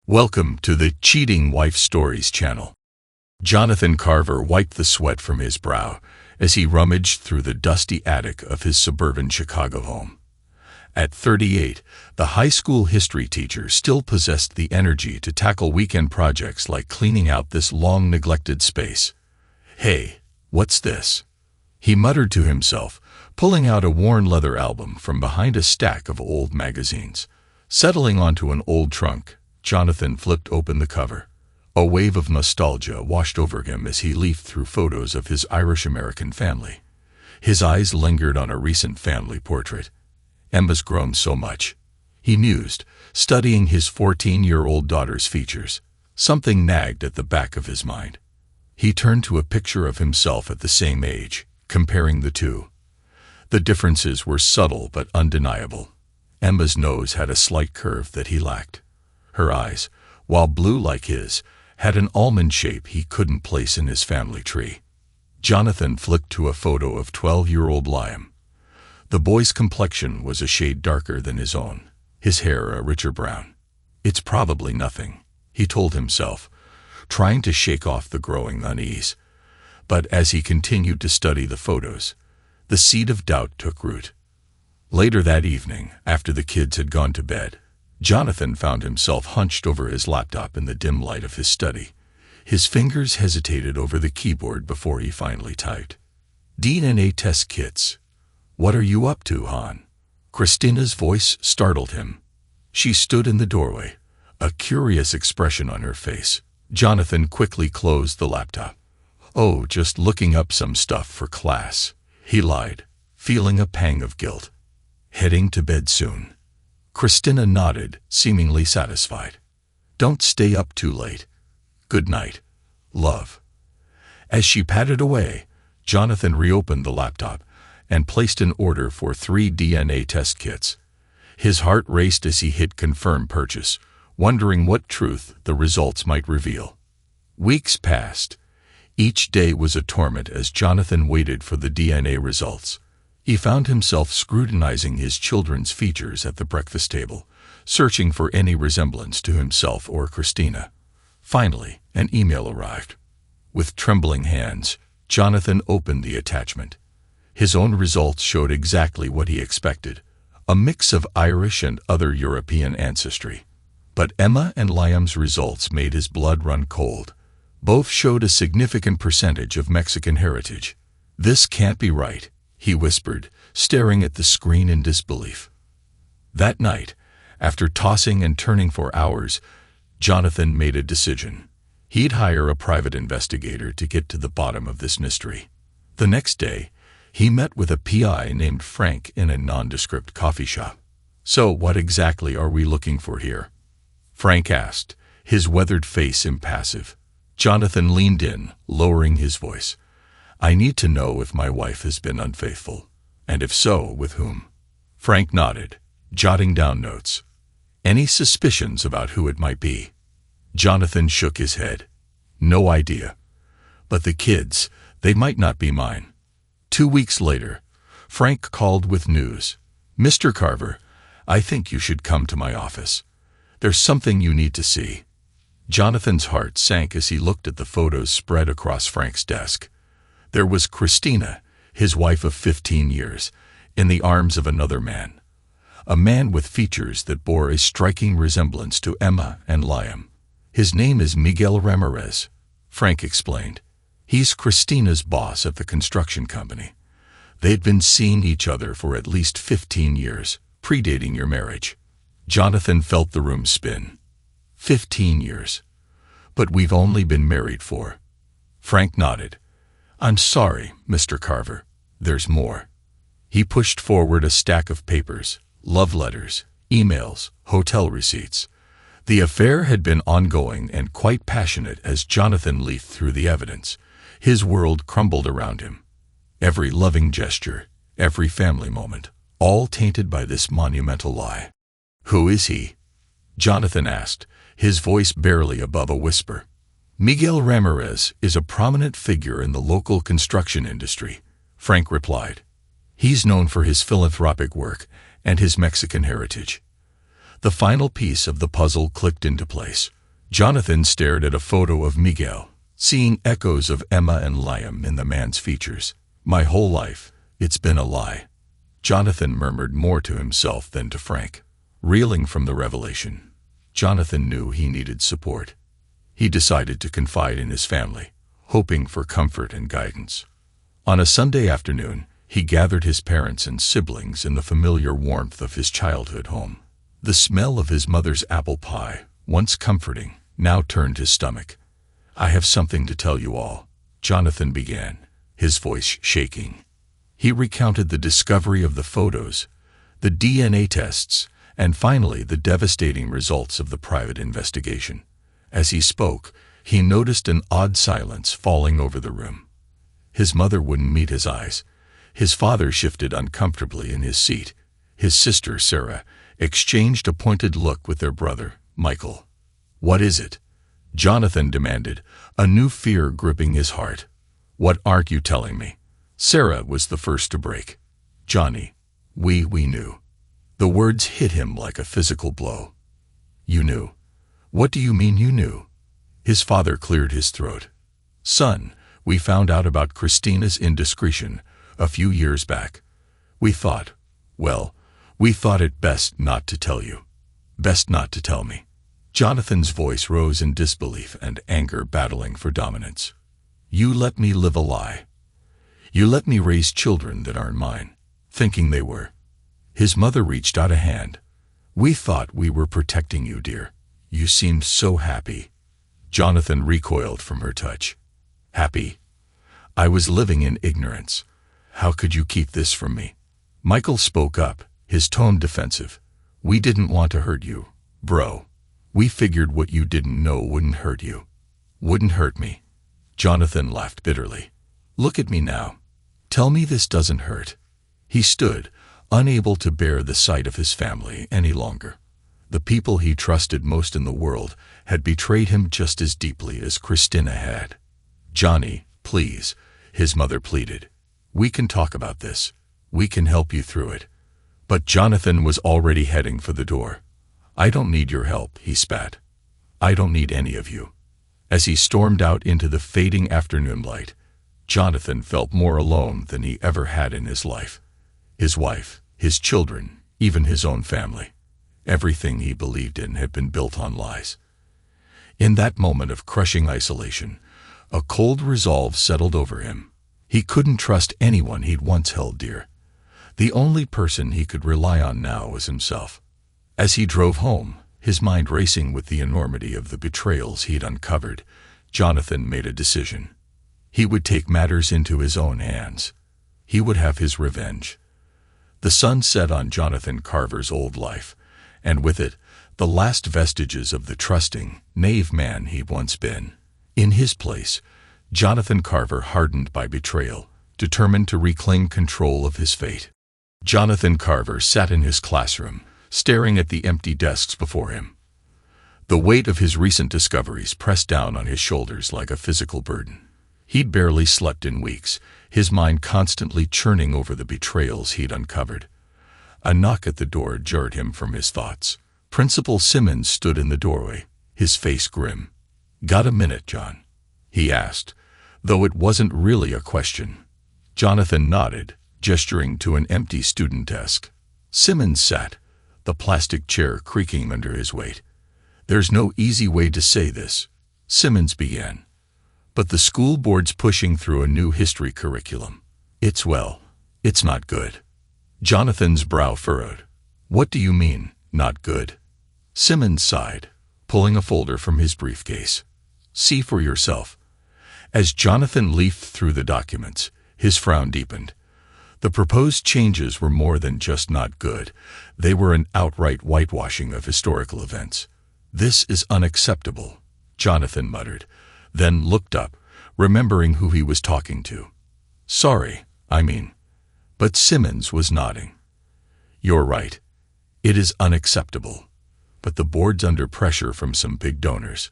Welcome to the Cheating Wife Stories channel. Jonathan Carver wiped the sweat from his brow as he rummaged through the dusty attic of his suburban Chicago home. At 38, the high school history teacher still possessed the energy to tackle weekend projects like cleaning out this long-neglected space. "Hey, what's this?" he muttered to himself, pulling out a worn leather album from behind a stack of old magazines. Settling onto an old trunk, Jonathan flipped open the cover. A wave of nostalgia washed over him as he leafed through photos of his Irish-American family. His eyes lingered on a recent family portrait. "Emma's grown so much," he mused, studying his 14-year-old daughter's features. Something nagged at the back of his mind. He turned to a picture of himself at the same age, comparing the two. The differences were subtle but undeniable. Emma's nose had a slight curve that he lacked. Her eyes, while blue like his, had an almond shape he couldn't place in his family tree. Jonathan flicked to a photo of 12-year-old Liam. The boy's complexion was a shade darker than his own, his hair a richer brown. "It's probably nothing," he told himself, trying to shake off the growing unease. But as he continued to study the photos, the seed of doubt took root. Later that evening, after the kids had gone to bed, Jonathan found himself hunched over his laptop in the dim light of his study. His fingers hesitated over the keyboard before he finally typed. "DNA test kits. What are you up to, hon?" Christina's voice startled him. She stood in the doorway, a curious expression on her face. Jonathan quickly closed the laptop. "Oh, just looking up some stuff for class," he lied, feeling a pang of guilt. "Heading to bed soon." Christina nodded, seemingly satisfied. "Don't stay up too late. Good night, love." As she padded away, Jonathan reopened the laptop and placed an order for 3 DNA test kits. His heart raced as he hit confirm purchase, wondering what truth the results might reveal. Weeks passed. Each day was a torment as Jonathan waited for the DNA results. He found himself scrutinizing his children's features at the breakfast table, searching for any resemblance to himself or Christina. Finally, an email arrived. With trembling hands, Jonathan opened the attachment. His own results showed exactly what he expected, a mix of Irish and other European ancestry. But Emma and Liam's results made his blood run cold. Both showed a significant percentage of Mexican heritage. "This can't be right," he whispered, staring at the screen in disbelief. That night, after tossing and turning for hours, Jonathan made a decision. He'd hire a private investigator to get to the bottom of this mystery. The next day, he met with a PI named Frank in a nondescript coffee shop. "So what exactly are we looking for here?" Frank asked, his weathered face impassive. Jonathan leaned in, lowering his voice. "I need to know if my wife has been unfaithful, and if so, with whom." Frank nodded, jotting down notes. "Any suspicions about who it might be?" Jonathan shook his head. "No idea. But the kids, they might not be mine." 2 weeks later, Frank called with news. "Mr. Carver, I think you should come to my office. There's something you need to see." Jonathan's heart sank as he looked at the photos spread across Frank's desk. There was Christina, his wife of 15 years, in the arms of another man. A man with features that bore a striking resemblance to Emma and Liam. "His name is Miguel Ramirez," Frank explained. "He's Christina's boss at the construction company. They'd been seeing each other for at least 15 years, predating your marriage." Jonathan felt the room spin. 15 years. "But we've only been married for..." Frank nodded. "I'm sorry, Mr. Carver. There's more." He pushed forward a stack of papers, love letters, emails, hotel receipts. The affair had been ongoing and quite passionate as Jonathan leafed through the evidence. His world crumbled around him. Every loving gesture, every family moment, all tainted by this monumental lie. "Who is he?" Jonathan asked, his voice barely above a whisper. "Miguel Ramirez is a prominent figure in the local construction industry," Frank replied. "He's known for his philanthropic work and his Mexican heritage. The final piece of the puzzle clicked into place. Jonathan stared at a photo of Miguel, seeing echoes of Emma and Liam in the man's features. My whole life, it's been a lie. Jonathan murmured more to himself than to Frank. Reeling from the revelation, Jonathan knew he needed support. He decided to confide in his family, hoping for comfort and guidance. On a Sunday afternoon, he gathered his parents and siblings in the familiar warmth of his childhood home. The smell of his mother's apple pie, once comforting, now turned his stomach. I have something to tell you all, Jonathan began, his voice shaking. He recounted the discovery of the photos, the DNA tests, and finally the devastating results of the private investigation. As he spoke, he noticed an odd silence falling over the room. His mother wouldn't meet his eyes. His father shifted uncomfortably in his seat. His sister, Sarah, exchanged a pointed look with their brother, Michael. What is it? Jonathan demanded, a new fear gripping his heart. What aren't you telling me? Sarah was the first to break. Johnny, we knew. The words hit him like a physical blow. You knew? What do you mean you knew? His father cleared his throat. Son, we found out about Christina's indiscretion a few years back. We thought it best not to tell you. Best not to tell me. Jonathan's voice rose in disbelief and anger battling for dominance. You let me live a lie. You let me raise children that aren't mine, thinking they were. His mother reached out a hand. We thought we were protecting you, dear. You seemed so happy. Jonathan recoiled from her touch. Happy? I was living in ignorance. How could you keep this from me? Michael spoke up, his tone defensive. We didn't want to hurt you, bro. We figured what you didn't know wouldn't hurt you. Wouldn't hurt me. Jonathan laughed bitterly. Look at me now. Tell me this doesn't hurt. He stood, unable to bear the sight of his family any longer. The people he trusted most in the world had betrayed him just as deeply as Christina had. Johnny, please, his mother pleaded. We can talk about this. We can help you through it. But Jonathan was already heading for the door. I don't need your help, he spat. I don't need any of you. As he stormed out into the fading afternoon light, Jonathan felt more alone than he ever had in his life. His wife, his children, even his own family. Everything he believed in had been built on lies. In that moment of crushing isolation, a cold resolve settled over him. He couldn't trust anyone he'd once held dear. The only person he could rely on now was himself. As he drove home, his mind racing with the enormity of the betrayals he'd uncovered, Jonathan made a decision. He would take matters into his own hands. He would have his revenge. The sun set on Jonathan Carver's old life, and with it, the last vestiges of the trusting, naive man he'd once been. In his place, Jonathan Carver hardened by betrayal, determined to reclaim control of his fate. Jonathan Carver sat in his classroom, staring at the empty desks before him. The weight of his recent discoveries pressed down on his shoulders like a physical burden. He'd barely slept in weeks, his mind constantly churning over the betrayals he'd uncovered. A knock at the door jarred him from his thoughts. Principal Simmons stood in the doorway, his face grim. Got a minute, John? He asked, though it wasn't really a question. Jonathan nodded, gesturing to an empty student desk. Simmons sat, the plastic chair creaking under his weight. There's no easy way to say this, Simmons began. But the school board's pushing through a new history curriculum. It's not good. Jonathan's brow furrowed. What do you mean, not good? Simmons sighed, pulling a folder from his briefcase. See for yourself. As Jonathan leafed through the documents, his frown deepened. The proposed changes were more than just not good. They were an outright whitewashing of historical events. This is unacceptable, Jonathan muttered, then looked up, remembering who he was talking to. Sorry, but Simmons was nodding. You're right. It is unacceptable. But the board's under pressure from some big donors.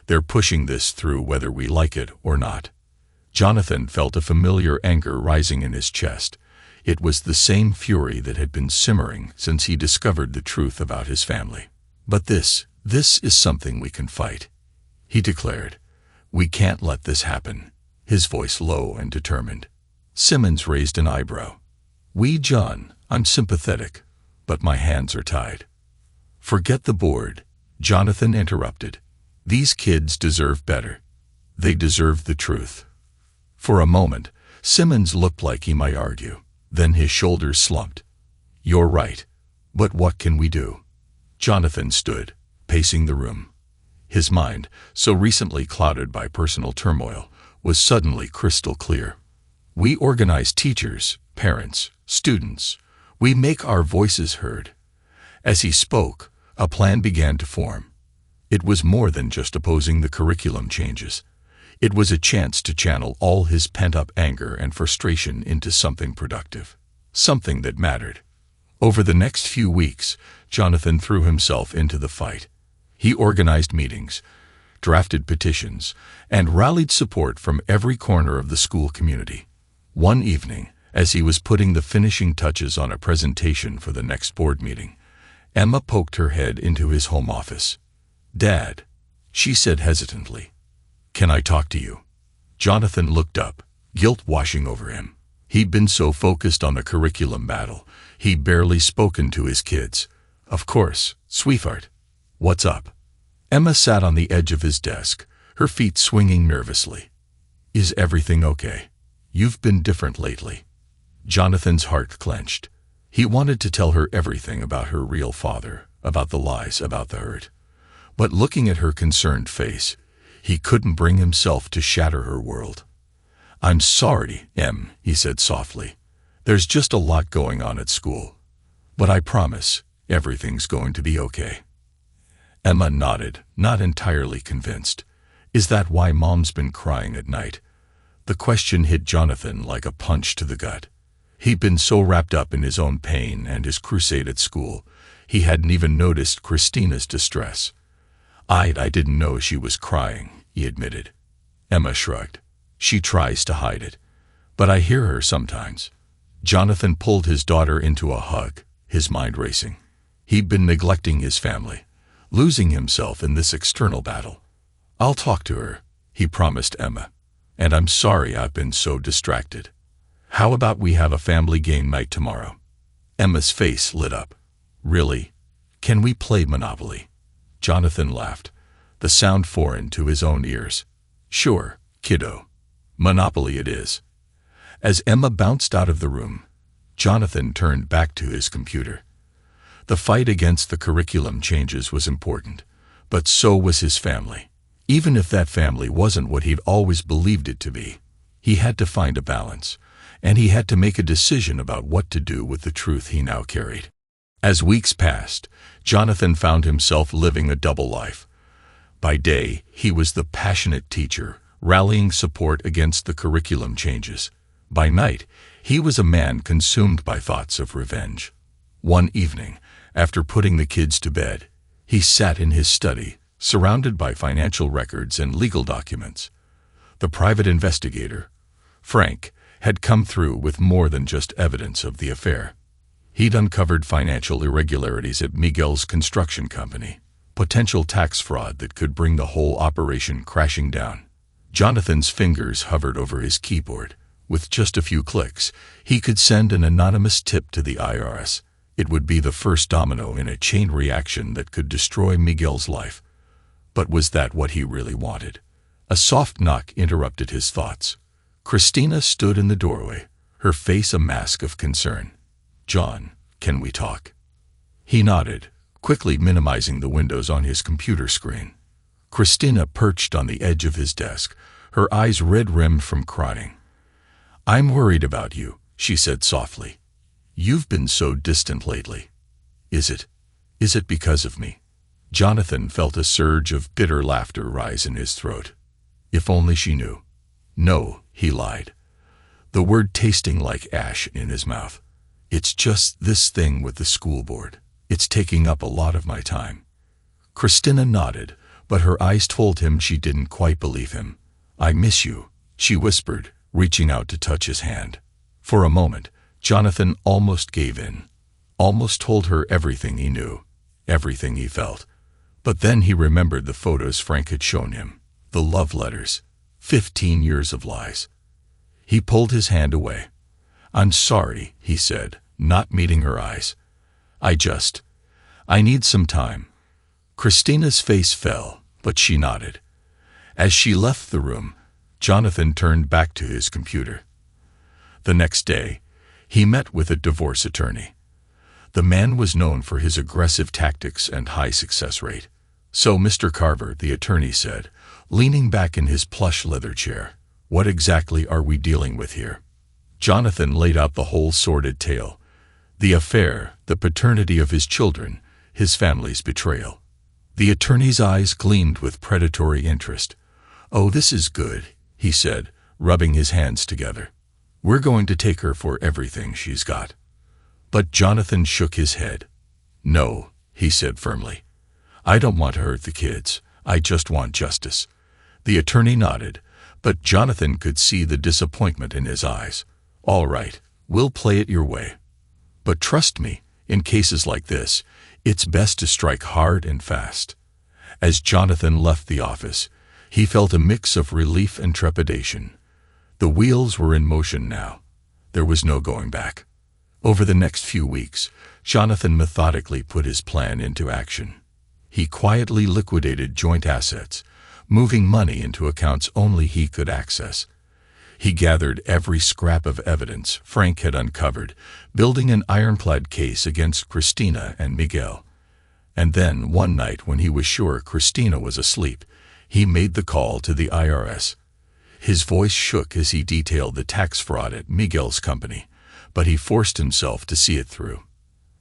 They're pushing this through whether we like it or not. Jonathan felt a familiar anger rising in his chest. It was the same fury that had been simmering since he discovered the truth about his family. "But this is something we can fight," he declared. "We can't let this happen," his voice low and determined. Simmons raised an eyebrow. "John, I'm sympathetic, but my hands are tied." "Forget the board," Jonathan interrupted. "These kids deserve better. They deserve the truth." For a moment, Simmons looked like he might argue. Then his shoulders slumped. "You're right. But what can we do?" Jonathan stood, pacing the room. His mind, so recently clouded by personal turmoil, was suddenly crystal clear. "We organize teachers, parents, students. We make our voices heard." As he spoke, a plan began to form. It was more than just opposing the curriculum changes. It was a chance to channel all his pent-up anger and frustration into something productive, something that mattered. Over the next few weeks, Jonathan threw himself into the fight. He organized meetings, drafted petitions, and rallied support from every corner of the school community. One evening, as he was putting the finishing touches on a presentation for the next board meeting, Emma poked her head into his home office. "Dad," she said hesitantly, "can I talk to you?" Jonathan looked up, guilt washing over him. He'd been so focused on the curriculum battle, he'd barely spoken to his kids. "Of course, sweetheart. What's up?" Emma sat on the edge of his desk, her feet swinging nervously. "Is everything okay? You've been different lately." Jonathan's heart clenched. He wanted to tell her everything about her real father, about the lies, about the hurt. But looking at her concerned face, he couldn't bring himself to shatter her world. "I'm sorry, Em," he said softly. "There's just a lot going on at school. But I promise, everything's going to be okay." Emma nodded, not entirely convinced. "Is that why Mom's been crying at night?" The question hit Jonathan like a punch to the gut. He'd been so wrapped up in his own pain and his crusade at school, he hadn't even noticed Christina's distress. I didn't know she was crying," he admitted. Emma shrugged. "She tries to hide it. But I hear her sometimes." Jonathan pulled his daughter into a hug, his mind racing. He'd been neglecting his family, losing himself in this external battle. "I'll talk to her," he promised Emma. "And I'm sorry I've been so distracted. How about we have a family game night tomorrow?" Emma's face lit up. "Really? Can we play Monopoly?" Jonathan laughed, the sound foreign to his own ears. "Sure, kiddo. Monopoly it is." As Emma bounced out of the room, Jonathan turned back to his computer. The fight against the curriculum changes was important, but so was his family. Even if that family wasn't what he'd always believed it to be, he had to find a balance, and he had to make a decision about what to do with the truth he now carried. As weeks passed, Jonathan found himself living a double life. By day, he was the passionate teacher, rallying support against the curriculum changes. By night, he was a man consumed by thoughts of revenge. One evening, after putting the kids to bed, he sat in his study, surrounded by financial records and legal documents. The private investigator, Frank, had come through with more than just evidence of the affair. He'd uncovered financial irregularities at Miguel's construction company, potential tax fraud that could bring the whole operation crashing down. Jonathan's fingers hovered over his keyboard. With just a few clicks, he could send an anonymous tip to the IRS. It would be the first domino in a chain reaction that could destroy Miguel's life. But was that what he really wanted? A soft knock interrupted his thoughts. Christina stood in the doorway, her face a mask of concern. "John, can we talk?" He nodded, quickly minimizing the windows on his computer screen. Christina perched on the edge of his desk, her eyes red-rimmed from crying. "I'm worried about you," she said softly. "You've been so distant lately. Is it because of me?" Jonathan felt a surge of bitter laughter rise in his throat. If only she knew. "No," he lied, the word tasting like ash in his mouth. "It's just this thing with the school board. It's taking up a lot of my time." Christina nodded, but her eyes told him she didn't quite believe him. "I miss you," she whispered, reaching out to touch his hand. For a moment, Jonathan almost gave in, almost told her everything he knew, everything he felt. But then he remembered the photos Frank had shown him, the love letters, 15 years of lies. He pulled his hand away. "I'm sorry," he said, not meeting her eyes. I need some time." Christina's face fell, but she nodded. As she left the room, Jonathan turned back to his computer. The next day, he met with a divorce attorney. The man was known for his aggressive tactics and high success rate. "So, Mr. Carver," the attorney said, leaning back in his plush leather chair, "what exactly are we dealing with here?" Jonathan laid out the whole sordid tale. The affair, the paternity of his children, his family's betrayal. The attorney's eyes gleamed with predatory interest. "Oh, this is good," he said, rubbing his hands together. "We're going to take her for everything she's got." But Jonathan shook his head. "No," he said firmly. "I don't want to hurt the kids. I just want justice." The attorney nodded, but Jonathan could see the disappointment in his eyes. "All right, we'll play it your way. But trust me, in cases like this, it's best to strike hard and fast." As Jonathan left the office, he felt a mix of relief and trepidation. The wheels were in motion now. There was no going back. Over the next few weeks, Jonathan methodically put his plan into action. He quietly liquidated joint assets, moving money into accounts only he could access. He gathered every scrap of evidence Frank had uncovered, building an ironclad case against Christina and Miguel. And then, one night when he was sure Christina was asleep, he made the call to the IRS. His voice shook as he detailed the tax fraud at Miguel's company, but he forced himself to see it through.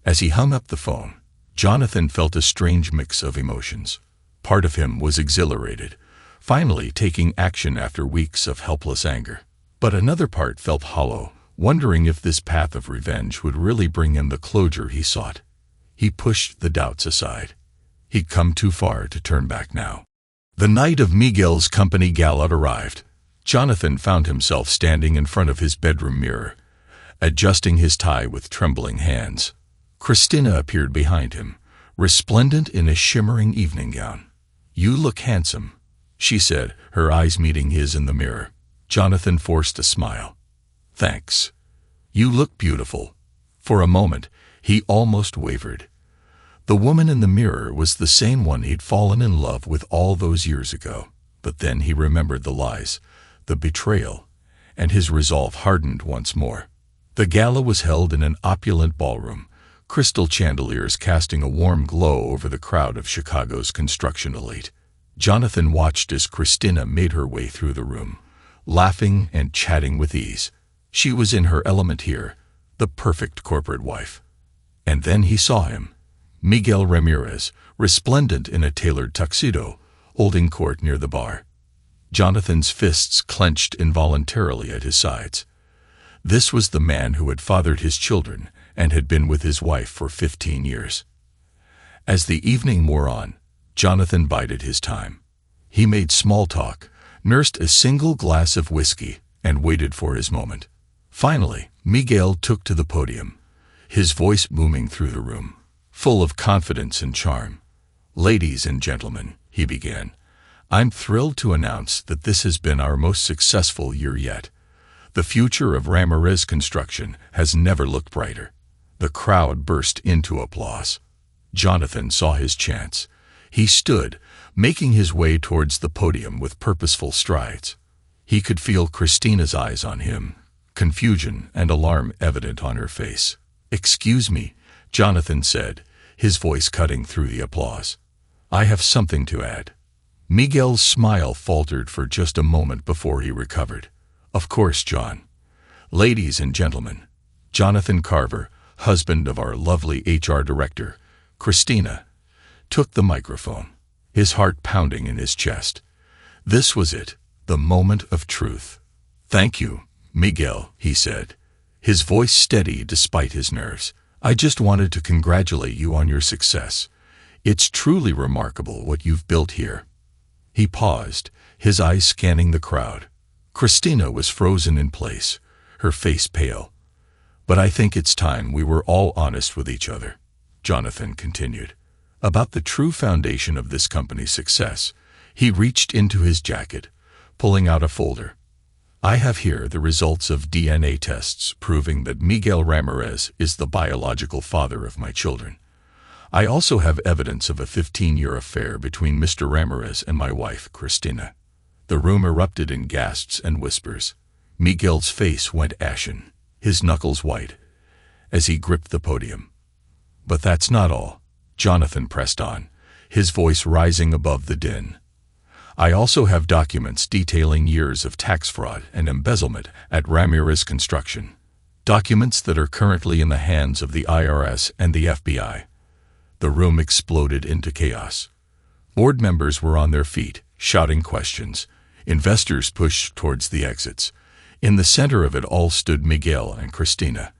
As he hung up the phone, Jonathan felt a strange mix of emotions. Part of him was exhilarated, finally taking action after weeks of helpless anger. But another part felt hollow, wondering if this path of revenge would really bring him the closure he sought. He pushed the doubts aside. He'd come too far to turn back now. The night of Miguel's company gala arrived. Jonathan found himself standing in front of his bedroom mirror, adjusting his tie with trembling hands. Christina appeared behind him, resplendent in a shimmering evening gown. "You look handsome," she said, her eyes meeting his in the mirror. Jonathan forced a smile. "Thanks. You look beautiful." For a moment, he almost wavered. The woman in the mirror was the same one he'd fallen in love with all those years ago. But then he remembered the lies, the betrayal, and his resolve hardened once more. The gala was held in an opulent ballroom, crystal chandeliers casting a warm glow over the crowd of Chicago's construction elite. Jonathan watched as Christina made her way through the room, laughing and chatting with ease. She was in her element here, the perfect corporate wife. And then he saw him, Miguel Ramirez, resplendent in a tailored tuxedo, holding court near the bar. Jonathan's fists clenched involuntarily at his sides. This was the man who had fathered his children and had been with his wife for 15 years. As the evening wore on, Jonathan bided his time. He made small talk, nursed a single glass of whiskey, and waited for his moment. Finally, Miguel took to the podium, his voice booming through the room, full of confidence and charm. "Ladies and gentlemen," he began, "I'm thrilled to announce that this has been our most successful year yet. The future of Ramirez Construction has never looked brighter." The crowd burst into applause. Jonathan saw his chance. He stood, making his way towards the podium with purposeful strides. He could feel Christina's eyes on him, confusion and alarm evident on her face. "Excuse me," Jonathan said, his voice cutting through the applause. "I have something to add." Miguel's smile faltered for just a moment before he recovered. "Of course, John. Ladies and gentlemen, Jonathan Carver, husband of our lovely HR director, Christina," took the microphone, his heart pounding in his chest. This was it, the moment of truth. "Thank you, Miguel," he said, his voice steady despite his nerves. "I just wanted to congratulate you on your success. It's truly remarkable what you've built here." He paused, his eyes scanning the crowd. Christina was frozen in place, her face pale. But I think it's time we were all honest with each other, Jonathan continued. About the true foundation of this company's success. He reached into his jacket, pulling out a folder. I have here the results of DNA tests proving that Miguel Ramirez is the biological father of my children. I also have evidence of a 15-year affair between Mr. Ramirez and my wife, Cristina. The room erupted in gasps and whispers. Miguel's face went ashen, his knuckles white, as he gripped the podium. But that's not all, Jonathan pressed on, his voice rising above the din. I also have documents detailing years of tax fraud and embezzlement at Ramirez Construction. Documents that are currently in the hands of the IRS and the FBI. The room exploded into chaos. Board members were on their feet, shouting questions. Investors pushed towards the exits. In the center of it all stood Miguel and Cristina,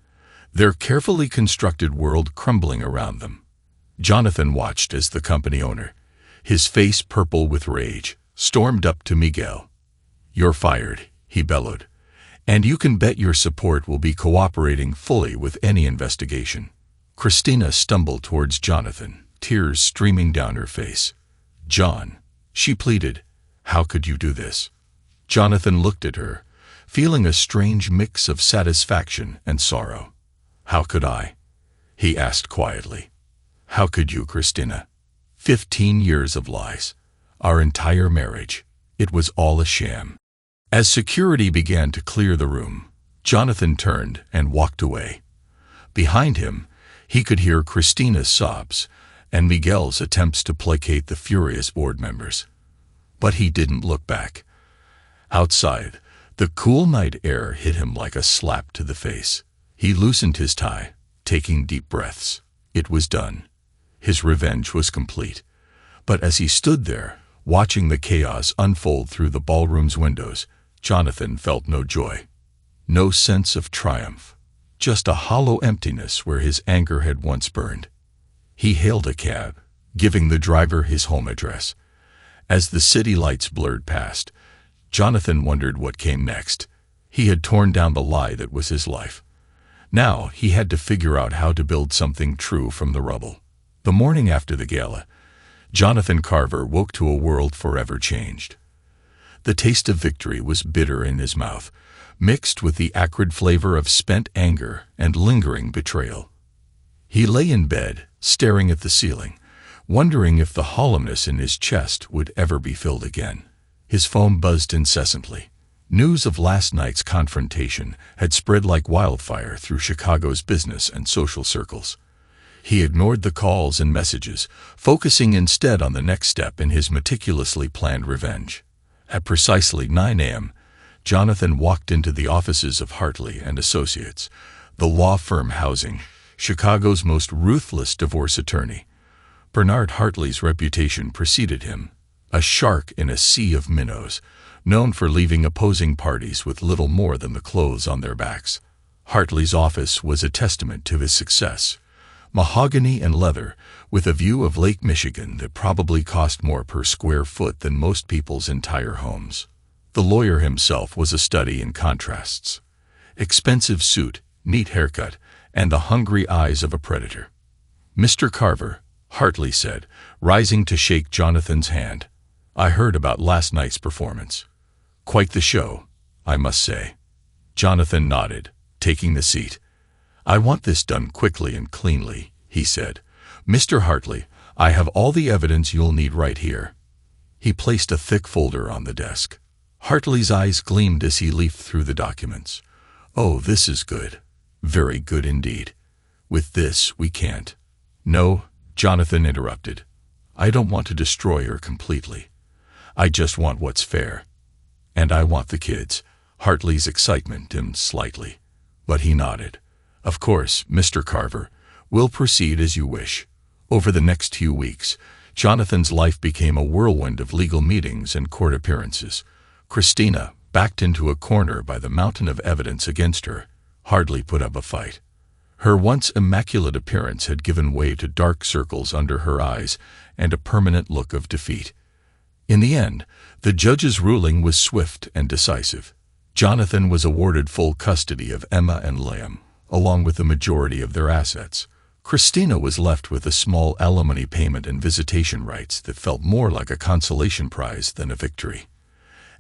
their carefully constructed world crumbling around them. Jonathan watched as the company owner, his face purple with rage, stormed up to Miguel. "You're fired," he bellowed, "and you can bet your support will be cooperating fully with any investigation." Cristina stumbled towards Jonathan, tears streaming down her face. "John," she pleaded, "how could you do this?" Jonathan looked at her, feeling a strange mix of satisfaction and sorrow. "How could I?" he asked quietly. "How could you, Cristina? 15 years of lies. Our entire marriage. It was all a sham." As security began to clear the room, Jonathan turned and walked away. Behind him, he could hear Cristina's sobs and Miguel's attempts to placate the furious board members. But he didn't look back. Outside, the cool night air hit him like a slap to the face. He loosened his tie, taking deep breaths. It was done. His revenge was complete. But as he stood there, watching the chaos unfold through the ballroom's windows, Jonathan felt no joy. No sense of triumph. Just a hollow emptiness where his anger had once burned. He hailed a cab, giving the driver his home address. As the city lights blurred past, Jonathan wondered what came next. He had torn down the lie that was his life. Now he had to figure out how to build something true from the rubble. The morning after the gala, Jonathan Carver woke to a world forever changed. The taste of victory was bitter in his mouth, mixed with the acrid flavor of spent anger and lingering betrayal. He lay in bed, staring at the ceiling, wondering if the hollowness in his chest would ever be filled again. His phone buzzed incessantly. News of last night's confrontation had spread like wildfire through Chicago's business and social circles. He ignored the calls and messages, focusing instead on the next step in his meticulously planned revenge. At precisely 9 a.m., Jonathan walked into the offices of Hartley and Associates, the law firm housing Chicago's most ruthless divorce attorney. Bernard Hartley's reputation preceded him, a shark in a sea of minnows, known for leaving opposing parties with little more than the clothes on their backs. Hartley's office was a testament to his success. Mahogany and leather, with a view of Lake Michigan that probably cost more per square foot than most people's entire homes. The lawyer himself was a study in contrasts. Expensive suit, neat haircut, and the hungry eyes of a predator. "Mr. Carver," Hartley said, rising to shake Jonathan's hand, "I heard about last night's performance. Quite the show, I must say." Jonathan nodded, taking the seat. "I want this done quickly and cleanly," he said. "Mr. Hartley, I have all the evidence you'll need right here." He placed a thick folder on the desk. Hartley's eyes gleamed as he leafed through the documents. "Oh, this is good. Very good indeed. With this, we can't." "No," Jonathan interrupted. "I don't want to destroy her completely. I just want what's fair. And I want the kids." Hartley's excitement dimmed slightly, but he nodded. "Of course, Mr. Carver, we'll proceed as you wish." Over the next few weeks, Jonathan's life became a whirlwind of legal meetings and court appearances. Cristina, backed into a corner by the mountain of evidence against her, hardly put up a fight. Her once immaculate appearance had given way to dark circles under her eyes and a permanent look of defeat. In the end, the judge's ruling was swift and decisive. Jonathan was awarded full custody of Emma and Liam, along with the majority of their assets. Christina was left with a small alimony payment and visitation rights that felt more like a consolation prize than a victory.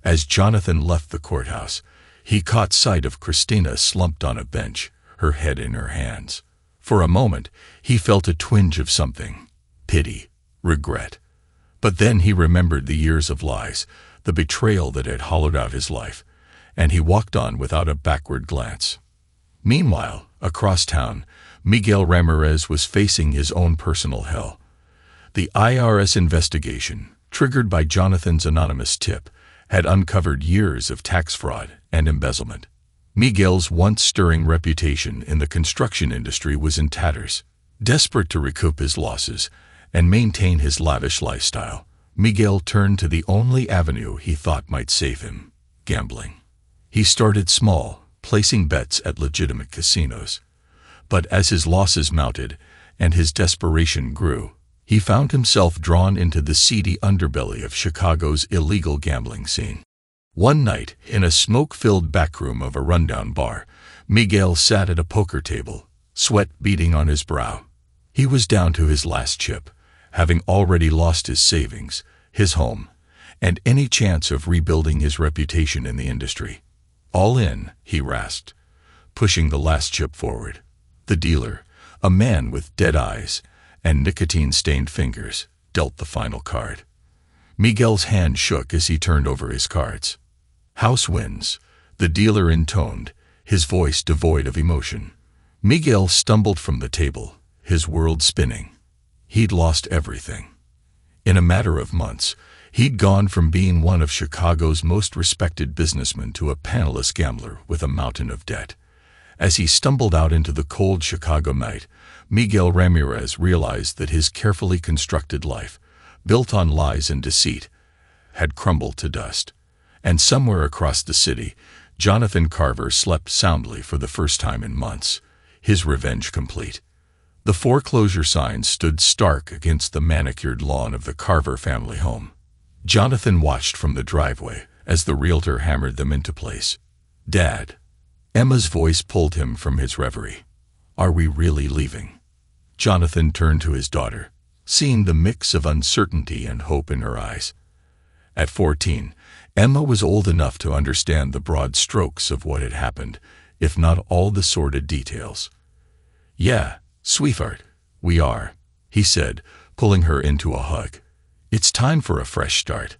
As Jonathan left the courthouse, he caught sight of Christina slumped on a bench, her head in her hands. For a moment, he felt a twinge of something: pity, regret. But then he remembered the years of lies, the betrayal that had hollowed out his life, and he walked on without a backward glance. Meanwhile, across town, Miguel Ramirez was facing his own personal hell. The IRS investigation, triggered by Jonathan's anonymous tip, had uncovered years of tax fraud and embezzlement. Miguel's once stirring reputation in the construction industry was in tatters. Desperate to recoup his losses and maintain his lavish lifestyle, Miguel turned to the only avenue he thought might save him: gambling. He started small, placing bets at legitimate casinos. But as his losses mounted and his desperation grew, he found himself drawn into the seedy underbelly of Chicago's illegal gambling scene. One night, in a smoke-filled backroom of a rundown bar, Miguel sat at a poker table, sweat beading on his brow. He was down to his last chip, having already lost his savings, his home, and any chance of rebuilding his reputation in the industry. "All in," he rasped, pushing the last chip forward. The dealer, a man with dead eyes and nicotine-stained fingers, dealt the final card. Miguel's hand shook as he turned over his cards. "House wins," the dealer intoned, his voice devoid of emotion. Miguel stumbled from the table, his world spinning. He'd lost everything. In a matter of months, he'd gone from being one of Chicago's most respected businessmen to a penniless gambler with a mountain of debt. As he stumbled out into the cold Chicago night, Miguel Ramirez realized that his carefully constructed life, built on lies and deceit, had crumbled to dust. And somewhere across the city, Jonathan Carver slept soundly for the first time in months, his revenge complete. The foreclosure sign stood stark against the manicured lawn of the Carver family home. Jonathan watched from the driveway as the realtor hammered them into place. "Dad." Emma's voice pulled him from his reverie. "Are we really leaving?" Jonathan turned to his daughter, seeing the mix of uncertainty and hope in her eyes. At 14, Emma was old enough to understand the broad strokes of what had happened, if not all the sordid details. "Yeah, sweetheart, we are," he said, pulling her into a hug. "It's time for a fresh start."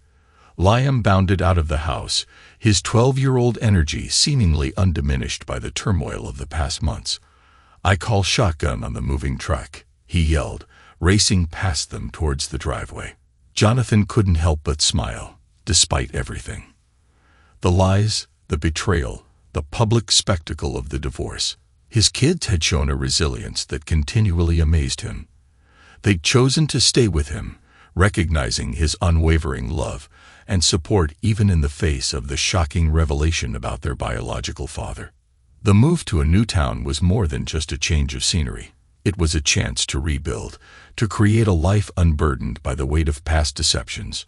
Liam bounded out of the house, his 12-year-old energy seemingly undiminished by the turmoil of the past months. "I call shotgun on the moving truck," he yelled, racing past them towards the driveway. Jonathan couldn't help but smile, despite everything. The lies, the betrayal, the public spectacle of the divorce. His kids had shown a resilience that continually amazed him. They'd chosen to stay with him, recognizing his unwavering love and support even in the face of the shocking revelation about their biological father. The move to a new town was more than just a change of scenery. It was a chance to rebuild, to create a life unburdened by the weight of past deceptions.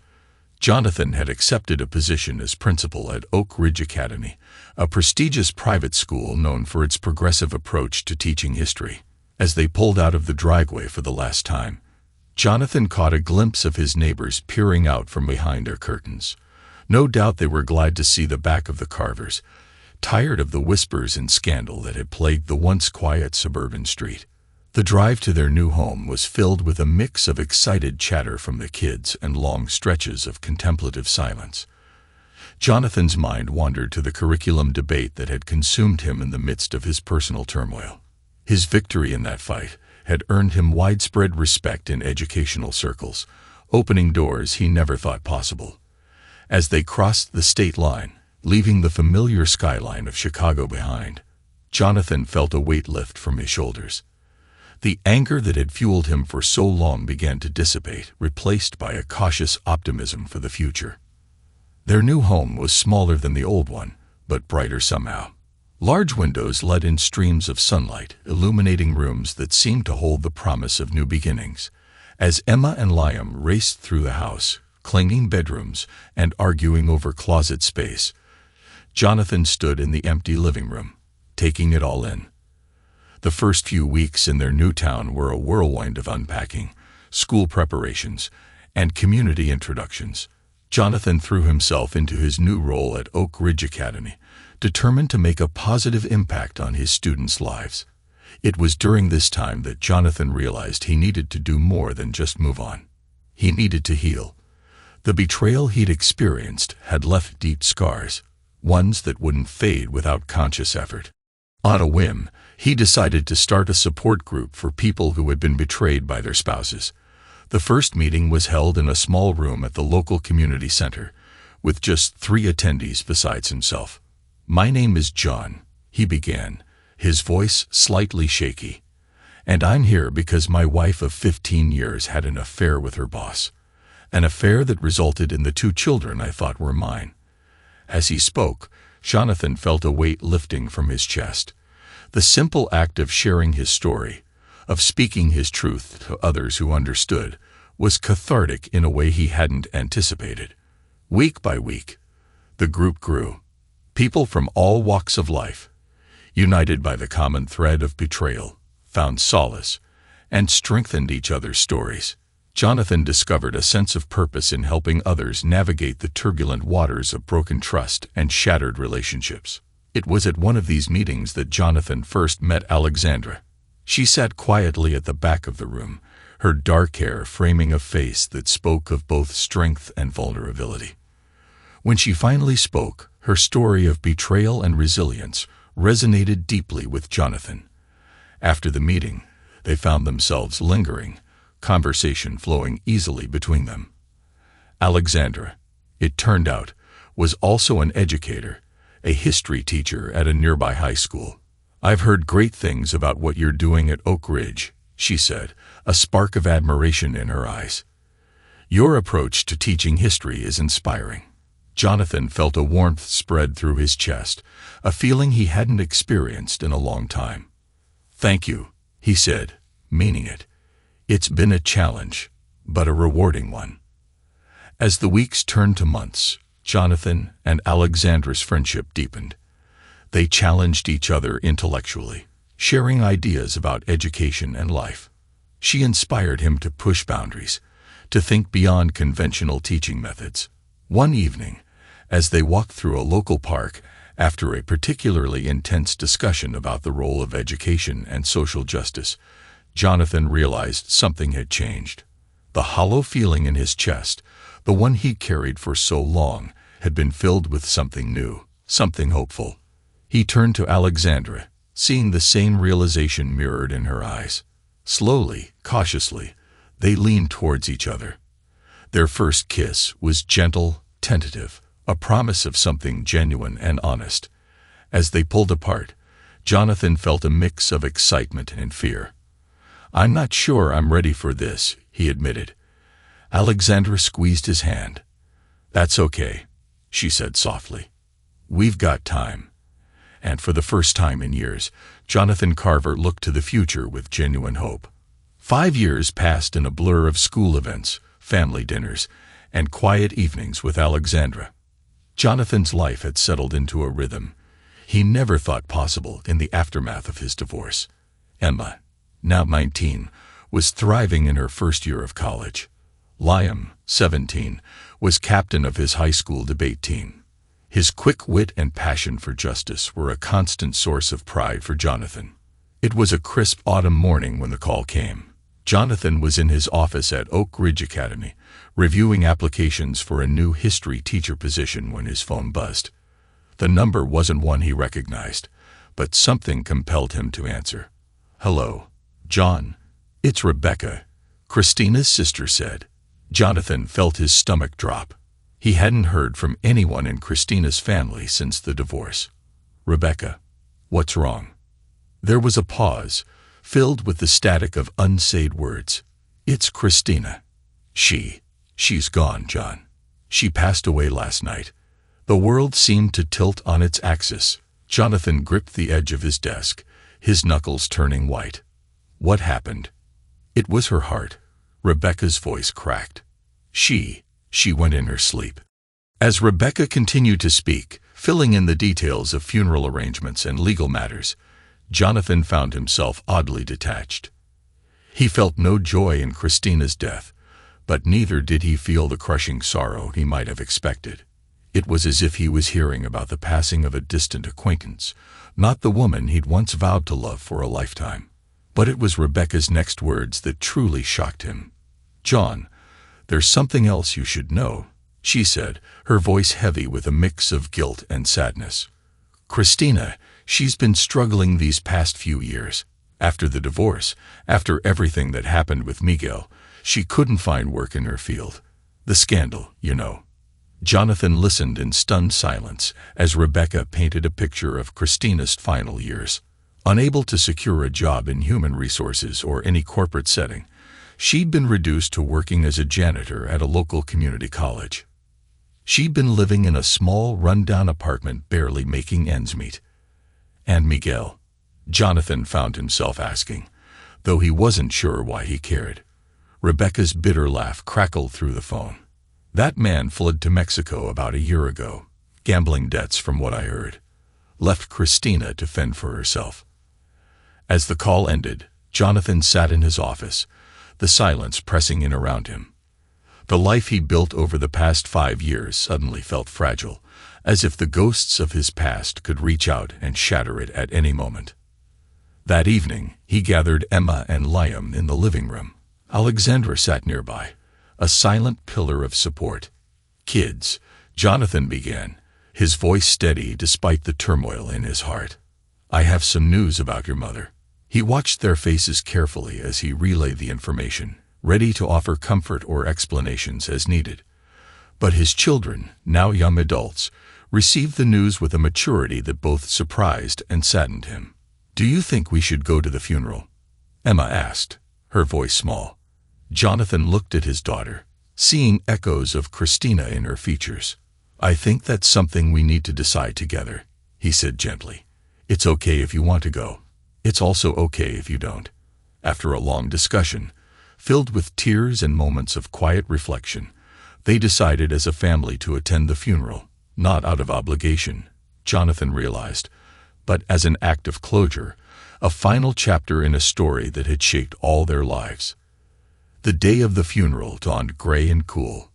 Jonathan had accepted a position as principal at Oak Ridge Academy, a prestigious private school known for its progressive approach to teaching history. As they pulled out of the driveway for the last time, Jonathan caught a glimpse of his neighbors peering out from behind their curtains. No doubt they were glad to see the back of the Carvers, tired of the whispers and scandal that had plagued the once quiet suburban street. The drive to their new home was filled with a mix of excited chatter from the kids and long stretches of contemplative silence. Jonathan's mind wandered to the curriculum debate that had consumed him in the midst of his personal turmoil. His victory in that fight had earned him widespread respect in educational circles, opening doors he never thought possible. As they crossed the state line, leaving the familiar skyline of Chicago behind, Jonathan felt a weight lift from his shoulders. The anger that had fueled him for so long began to dissipate, replaced by a cautious optimism for the future. Their new home was smaller than the old one, but brighter somehow. Large windows let in streams of sunlight, illuminating rooms that seemed to hold the promise of new beginnings. As Emma and Liam raced through the house, clanging bedrooms and arguing over closet space, Jonathan stood in the empty living room, taking it all in. The first few weeks in their new town were a whirlwind of unpacking, school preparations, and community introductions. Jonathan threw himself into his new role at Oak Ridge Academy, determined to make a positive impact on his students' lives. It was during this time that Jonathan realized he needed to do more than just move on. He needed to heal. The betrayal he'd experienced had left deep scars, ones that wouldn't fade without conscious effort. On a whim, he decided to start a support group for people who had been betrayed by their spouses. The first meeting was held in a small room at the local community center, with just 3 attendees besides himself. "My name is John," he began, his voice slightly shaky. "And I'm here because my wife of 15 years had an affair with her boss. An affair that resulted in the 2 children I thought were mine." As he spoke, Jonathan felt a weight lifting from his chest. The simple act of sharing his story, of speaking his truth to others who understood, was cathartic in a way he hadn't anticipated. Week by week, the group grew. People from all walks of life, united by the common thread of betrayal, found solace and strengthened each other's stories. Jonathan discovered a sense of purpose in helping others navigate the turbulent waters of broken trust and shattered relationships. It was at one of these meetings that Jonathan first met Alexandra. She sat quietly at the back of the room, her dark hair framing a face that spoke of both strength and vulnerability. When she finally spoke, her story of betrayal and resilience resonated deeply with Jonathan. After the meeting, they found themselves lingering, conversation flowing easily between them. Alexandra, it turned out, was also an educator, a history teacher at a nearby high school. "I've heard great things about what you're doing at Oak Ridge," she said, a spark of admiration in her eyes. "Your approach to teaching history is inspiring." Jonathan felt a warmth spread through his chest, a feeling he hadn't experienced in a long time. "Thank you," he said, meaning it. "It's been a challenge, but a rewarding one." As the weeks turned to months, Jonathan and Alexandra's friendship deepened. They challenged each other intellectually, sharing ideas about education and life. She inspired him to push boundaries, to think beyond conventional teaching methods. One evening, as they walked through a local park after a particularly intense discussion about the role of education and social justice, Jonathan realized something had changed. The hollow feeling in his chest, the one he carried for so long, had been filled with something new, something hopeful. He turned to Alexandra, seeing the same realization mirrored in her eyes. Slowly, cautiously, they leaned towards each other. Their first kiss was gentle, tentative, a promise of something genuine and honest. As they pulled apart, Jonathan felt a mix of excitement and fear. "I'm not sure I'm ready for this," he admitted. Alexandra squeezed his hand. "That's okay," she said softly. "We've got time." And for the first time in years, Jonathan Carver looked to the future with genuine hope. 5 years passed in a blur of school events, family dinners, and quiet evenings with Alexandra. Jonathan's life had settled into a rhythm he never thought possible in the aftermath of his divorce. Emma, now 19, was thriving in her first year of college. Liam, 17, was captain of his high school debate team. His quick wit and passion for justice were a constant source of pride for Jonathan. It was a crisp autumn morning when the call came. Jonathan was in his office at Oak Ridge Academy, reviewing applications for a new history teacher position when his phone buzzed. The number wasn't one he recognized, but something compelled him to answer. "Hello, John. It's Rebecca," Christina's sister said. Jonathan felt his stomach drop. He hadn't heard from anyone in Christina's family since the divorce. "Rebecca, what's wrong?" There was a pause, filled with the static of unsaid words. "It's Christina. She's gone, John. She passed away last night." The world seemed to tilt on its axis. Jonathan gripped the edge of his desk, his knuckles turning white. "What happened?" "It was her heart." Rebecca's voice cracked. She went in her sleep." As Rebecca continued to speak, filling in the details of funeral arrangements and legal matters, Jonathan found himself oddly detached. He felt no joy in Christina's death, but neither did he feel the crushing sorrow he might have expected. It was as if he was hearing about the passing of a distant acquaintance, not the woman he'd once vowed to love for a lifetime. But it was Rebecca's next words that truly shocked him. "John, there's something else you should know," she said, her voice heavy with a mix of guilt and sadness. "Christina, she's been struggling these past few years. After the divorce, after everything that happened with Miguel, she couldn't find work in her field. The scandal, you know." Jonathan listened in stunned silence as Rebecca painted a picture of Christina's final years. Unable to secure a job in human resources or any corporate setting, she'd been reduced to working as a janitor at a local community college. She'd been living in a small, run-down apartment, barely making ends meet. And Miguel? Jonathan found himself asking, though he wasn't sure why he cared. Rebecca's bitter laugh crackled through the phone. "That man fled to Mexico about a year ago. Gambling debts, from what I heard. Left Christina to fend for herself." As the call ended, Jonathan sat in his office, the silence pressing in around him. The life he built over the past 5 years suddenly felt fragile, as if the ghosts of his past could reach out and shatter it at any moment. That evening, he gathered Emma and Liam in the living room. Alexandra sat nearby, a silent pillar of support. "Kids," Jonathan began, his voice steady despite the turmoil in his heart. "I have some news about your mother." He watched their faces carefully as he relayed the information, ready to offer comfort or explanations as needed. But his children, now young adults, received the news with a maturity that both surprised and saddened him. "Do you think we should go to the funeral?" Emma asked, her voice small. Jonathan looked at his daughter, seeing echoes of Christina in her features. "I think that's something we need to decide together," he said gently. "It's okay if you want to go. It's also okay if you don't." After a long discussion, filled with tears and moments of quiet reflection, they decided as a family to attend the funeral, not out of obligation, Jonathan realized, but as an act of closure, a final chapter in a story that had shaped all their lives. The day of the funeral dawned gray and cool.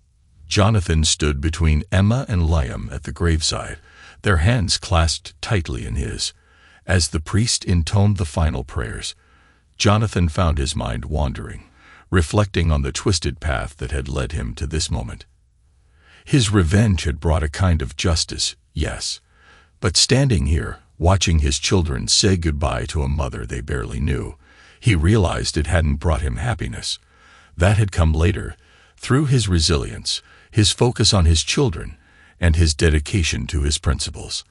Jonathan stood between Emma and Liam at the graveside, their hands clasped tightly in his. As the priest intoned the final prayers, Jonathan found his mind wandering, reflecting on the twisted path that had led him to this moment. His revenge had brought a kind of justice, yes, but standing here, watching his children say goodbye to a mother they barely knew, he realized it hadn't brought him happiness. That had come later, through his resilience, his focus on his children, and his dedication to his principles.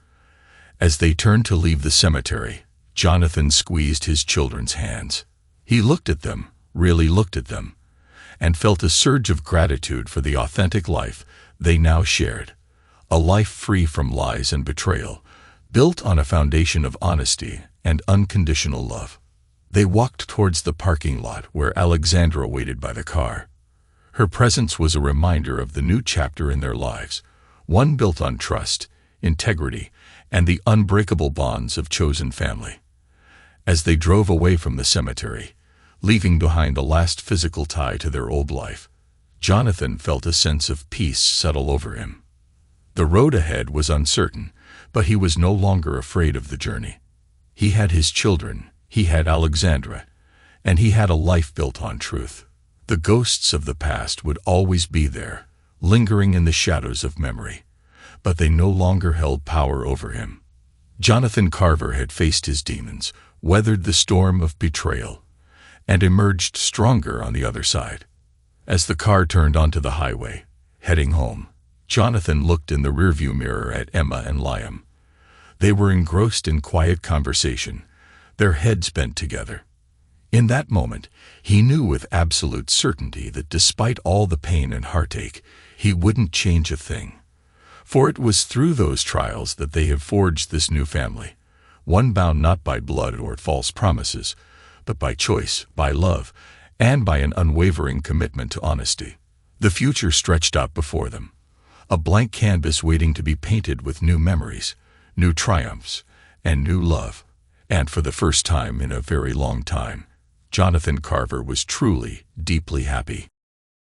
As they turned to leave the cemetery, Jonathan squeezed his children's hands. He looked at them, really looked at them, and felt a surge of gratitude for the authentic life they now shared, a life free from lies and betrayal, built on a foundation of honesty and unconditional love. They walked towards the parking lot where Alexandra waited by the car. Her presence was a reminder of the new chapter in their lives, one built on trust, integrity, and the unbreakable bonds of chosen family. As they drove away from the cemetery, leaving behind a last physical tie to their old life, Jonathan felt a sense of peace settle over him. The road ahead was uncertain, but he was no longer afraid of the journey. He had his children, he had Alexandra, and he had a life built on truth. The ghosts of the past would always be there, lingering in the shadows of memory, but they no longer held power over him. Jonathan Carver had faced his demons, weathered the storm of betrayal, and emerged stronger on the other side. As the car turned onto the highway, heading home, Jonathan looked in the rearview mirror at Emma and Liam. They were engrossed in quiet conversation, their heads bent together. In that moment, he knew with absolute certainty that despite all the pain and heartache, he wouldn't change a thing. For it was through those trials that they have forged this new family, one bound not by blood or false promises, but by choice, by love, and by an unwavering commitment to honesty. The future stretched out before them, a blank canvas waiting to be painted with new memories, new triumphs, and new love. And for the first time in a very long time, Jonathan Carver was truly, deeply happy.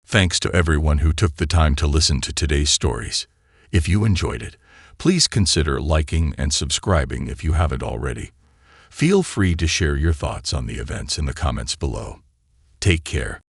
Thanks to everyone who took the time to listen to today's stories. If you enjoyed it, please consider liking and subscribing if you haven't already. Feel free to share your thoughts on the events in the comments below. Take care.